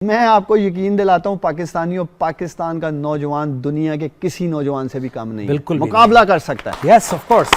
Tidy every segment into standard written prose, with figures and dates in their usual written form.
मैं आपको यकीन दिलाता हूँ पाकिस्तानी और पाकिस्तान का नौजवान दुनिया के किसी नौजवान से भी कम नहीं, बिल्कुल मुकाबला कर सकता है। Yes of course.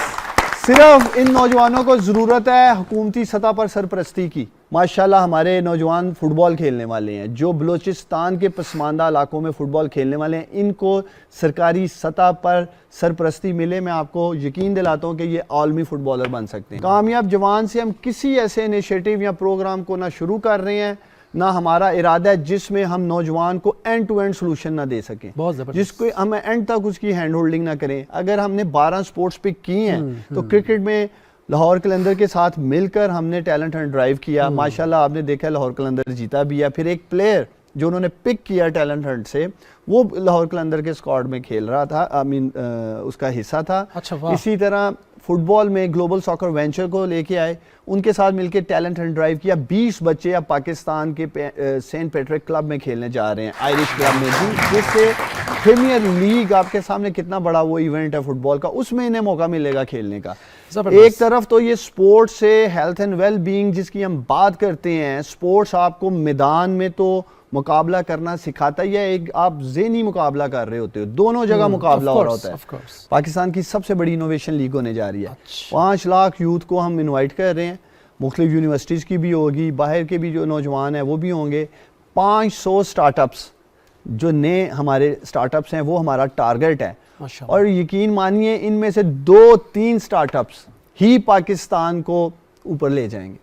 सिर्फ इन नौजवानों को ज़रूरत है हुकूमती सतह पर सरपरस्ती की। माशाल्लाह हमारे नौजवान फुटबॉल खेलने वाले हैं, जो बलूचिस्तान के पसमानदा इलाकों में फ़ुटबॉल खेलने वाले हैं, इनको सरकारी सतह पर सरपरस्ती मिले। मैं आपको यकीन दिलाता हूँ कि ये आलमी फ़ुटबॉलर बन सकते हैं। कामयाब जवान से हम किसी ऐसे इनिशिएटिव या प्रोग्राम को ना शुरू कर रहे हैं, ना हमारा इरादा है जिसमें हम नौजवान को एंड टू एंड सोल्यूशन ना दे सकें, जिसको हम एंड तक उसकी हैंड होल्डिंग ना करें। अगर हमने 12 स्पोर्ट्स पिक किए हैं तो क्रिकेट में लाहौर कलंदर के साथ मिलकर हमने टैलेंट हंट ड्राइव किया। माशाल्लाह आपने देखा लाहौर कलंदर जीता भी है। फिर एक प्लेयर जो उन्होंने पिक किया टैलेंट हंट से, वो लाहौर कलंदर के स्क्वाड में खेल रहा था, उसका हिस्सा था। इसी तरह फुटबॉल में ग्लोबल सॉकर वेंचर को लेके आए, उनके साथ मिलकर टैलेंट हंट ड्राइव किया। 20 बच्चे अब पाकिस्तान के सेंट पैट्रिक क्लब में खेलने जा रहे हैं, आयरिश क्लब में भी, जिससे प्रीमियर लीग आपके सामने कितना बड़ा वो इवेंट है फुटबॉल का, उसमें इन्हें मौका मिलेगा खेलने का। एक तरफ तो ये स्पोर्ट्स से हेल्थ एंड वेल बीइंग जिसकी हम बात करते हैं, स्पोर्ट्स आपको मैदान में तो मुकाबला करना सिखाता ही है, एक आप ज़हनी मुकाबला कर रहे होते हो, दोनों जगह मुकाबला हो रहा होता है। पाकिस्तान की सबसे बड़ी इनोवेशन लीग होने जा रही है। 5 लाख यूथ को हम इनवाइट कर रहे हैं, मुख्तलिफ यूनिवर्सिटीज़ की भी होगी, बाहर के भी जो नौजवान हैं वो भी होंगे। 500 स्टार्टअप्स जो नए हमारे स्टार्टअप्स हैं वो हमारा टारगेट है, और यकीन मानिए इनमें से 2-3 स्टार्टअप्स ही पाकिस्तान को ऊपर ले जाएंगे।